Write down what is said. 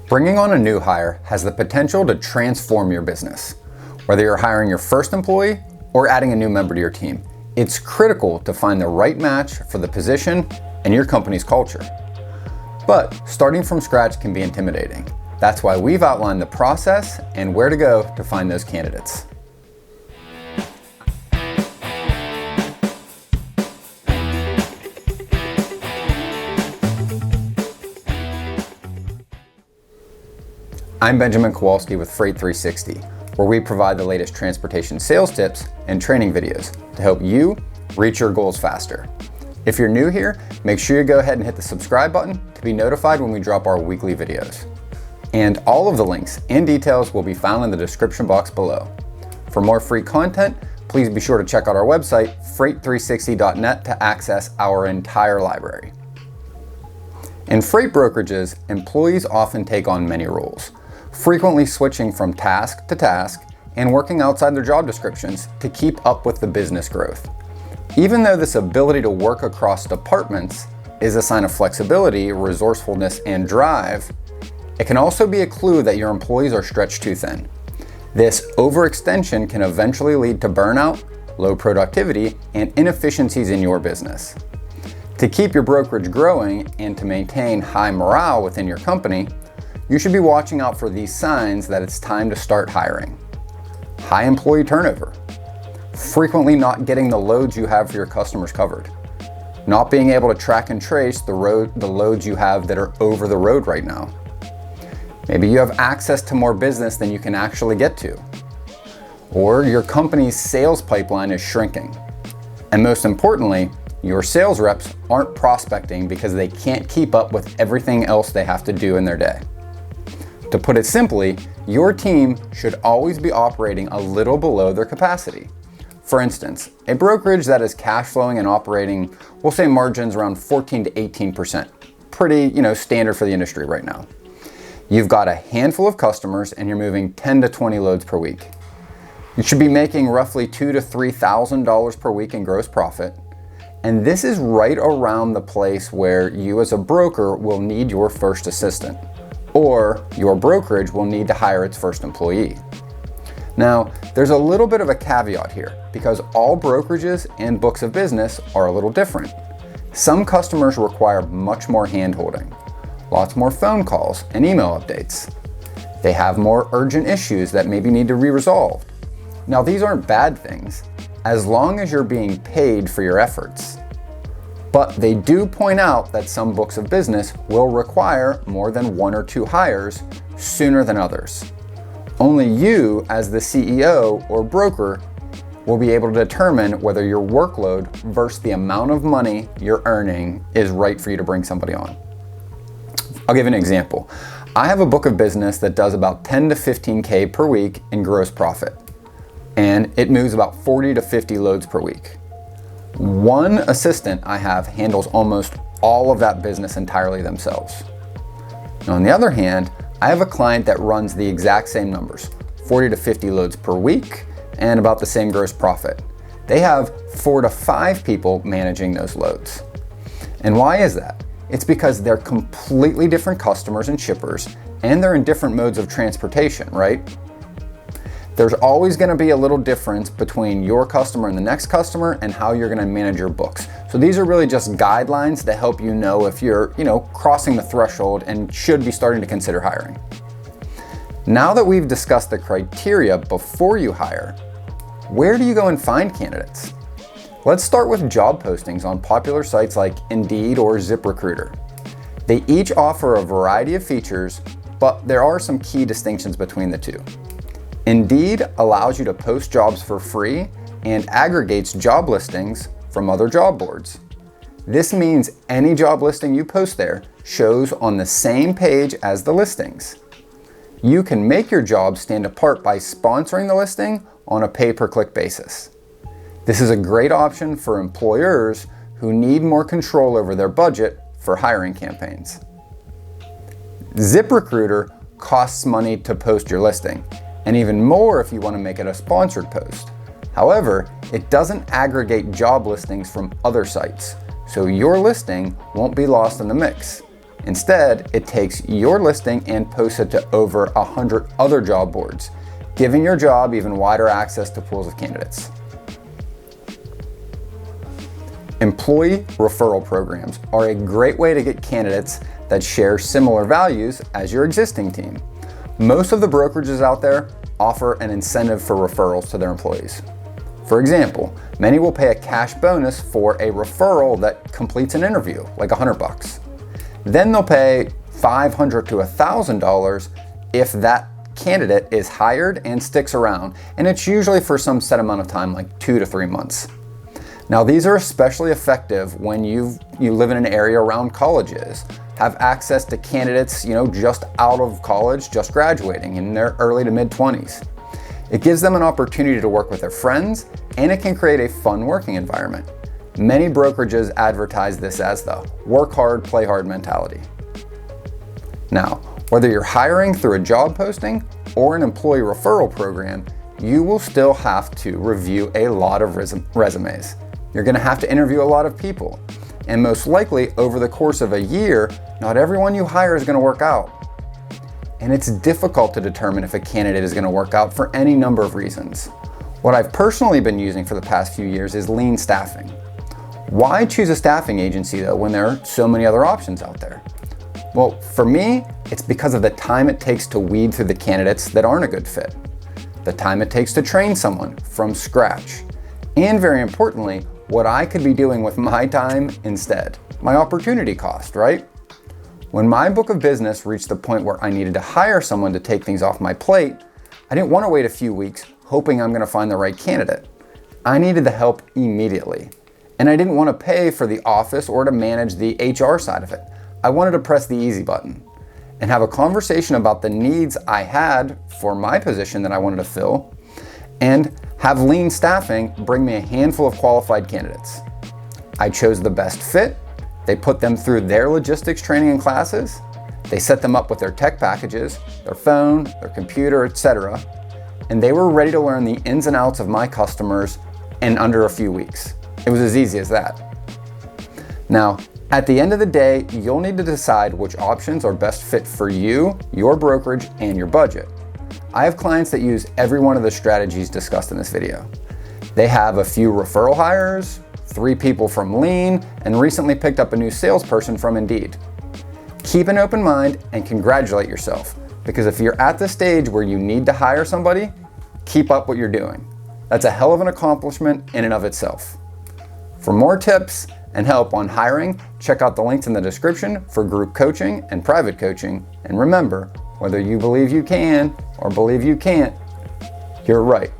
Bringing on a new hire has the potential to transform your business. Whether you're hiring your first employee or adding a new member to your team, it's critical to find the right match for the position and your company's culture. But starting from scratch can be intimidating. That's why we've outlined the process and where to go to find those candidates. I'm Benjamin Kowalski with Freight 360, where we provide the latest transportation sales tips and training videos to help you reach your goals faster. If you're new here, make sure you go ahead and hit the subscribe button to be notified when we drop our weekly videos. And all of the links and details will be found in the description box below. For more free content, please be sure to check out our website, freight360.net, to access our entire library. In freight brokerages, employees often take on many roles, frequently switching from task to task and working outside their job descriptions to keep up with the business growth. Even though this ability to work across departments is a sign of flexibility, resourcefulness, and drive, it can also be a clue that your employees are stretched too thin. This overextension can eventually lead to burnout, low productivity, and inefficiencies in your business. To keep your brokerage growing and to maintain high morale within your company, you should be watching out for these signs that it's time to start hiring. High employee turnover, frequently not getting the loads you have for your customers covered, not being able to track and trace the loads you have that are over the road right now. Maybe you have access to more business than you can actually get to, or your company's sales pipeline is shrinking. And most importantly, your sales reps aren't prospecting because they can't keep up with everything else they have to do in their day. To put it simply, your team should always be operating a little below their capacity. For instance, a brokerage that is cash flowing and operating, we'll say margins around 14 to 18%. Pretty, standard for the industry right now. You've got a handful of customers and you're moving 10 to 20 loads per week. You should be making roughly $2,000 to $3,000 per week in gross profit. And this is right around the place where you as a broker will need your first assistant, or your brokerage will need to hire its first employee. Now, there's a little bit of a caveat here because all brokerages and books of business are a little different. Some customers require much more hand-holding, lots more phone calls and email updates. They have more urgent issues that maybe need to be resolved. Now, these aren't bad things, as long as you're being paid for your efforts. But they do point out that some books of business will require more than one or two hires sooner than others. Only you, as the CEO or broker, will be able to determine whether your workload versus the amount of money you're earning is right for you to bring somebody on. I'll give you an example. I have a book of business that does about 10 to 15K per week in gross profit, and it moves about 40 to 50 loads per week. One assistant I have handles almost all of that business entirely themselves. Now, on the other hand, I have a client that runs the exact same numbers, 40 to 50 loads per week and about the same gross profit. They have 4 to 5 people managing those loads. And why is that? It's because they're completely different customers and shippers, and they're in different modes of transportation, right? There's always going to be a little difference between your customer and the next customer and how you're going to manage your books. So these are really just guidelines to help you know if you're, crossing the threshold and should be starting to consider hiring. Now that we've discussed the criteria before you hire, where do you go and find candidates? Let's start with job postings on popular sites like Indeed or ZipRecruiter. They each offer a variety of features, but there are some key distinctions between the two. Indeed allows you to post jobs for free and aggregates job listings from other job boards. This means any job listing you post there shows on the same page as the listings. You can make your job stand apart by sponsoring the listing on a pay-per-click basis. This is a great option for employers who need more control over their budget for hiring campaigns. ZipRecruiter costs money to post your listing, and even more if you want to make it a sponsored post. However, it doesn't aggregate job listings from other sites, so your listing won't be lost in the mix. Instead, it takes your listing and posts it to over 100 other job boards, giving your job even wider access to pools of candidates. Employee referral programs are a great way to get candidates that share similar values as your existing team. Most of the brokerages out there offer an incentive for referrals to their employees. For example, many will pay a cash bonus for a referral that completes an interview, like $100. Then they'll pay $500 to $1,000 if that candidate is hired and sticks around, and it's usually for some set amount of time, like 2 to 3 months. Now, these are especially effective when you live in an area around colleges, have access to candidates, just out of college, just graduating in their early to mid 20s. It gives them an opportunity to work with their friends, and it can create a fun working environment. Many brokerages advertise this as the work hard, play hard mentality. Now, whether you're hiring through a job posting or an employee referral program, you will still have to review a lot of resumes. You're going to have to interview a lot of people. And most likely, over the course of a year, not everyone you hire is going to work out. And it's difficult to determine if a candidate is going to work out for any number of reasons. What I've personally been using for the past few years is lean staffing. Why choose a staffing agency though when there are so many other options out there? Well, for me, it's because of the time it takes to weed through the candidates that aren't a good fit, the time it takes to train someone from scratch, and very importantly, what I could be doing with my time instead, my opportunity cost, right? When my book of business reached the point where I needed to hire someone to take things off my plate, I didn't want to wait a few weeks hoping I'm going to find the right candidate. I needed the help immediately. And I didn't want to pay for the office or to manage the HR side of it. I wanted to press the easy button and have a conversation about the needs I had for my position that I wanted to fill, and have lean staffing bring me a handful of qualified candidates. I chose the best fit. They put them through their logistics training and classes. They set them up with their tech packages, their phone, their computer, etc. And they were ready to learn the ins and outs of my customers in under a few weeks. It was as easy as that. Now, at the end of the day, you'll need to decide which options are best fit for you, your brokerage, and your budget. I have clients that use every one of the strategies discussed in this video. They have a few referral hires, 3 people from Lean, and recently picked up a new salesperson from Indeed. Keep an open mind and congratulate yourself, because if you're at the stage where you need to hire somebody, keep up what you're doing. That's a hell of an accomplishment in and of itself. For more tips and help on hiring, check out the links in the description for group coaching and private coaching. And remember, whether you believe you can or believe you can't, you're right.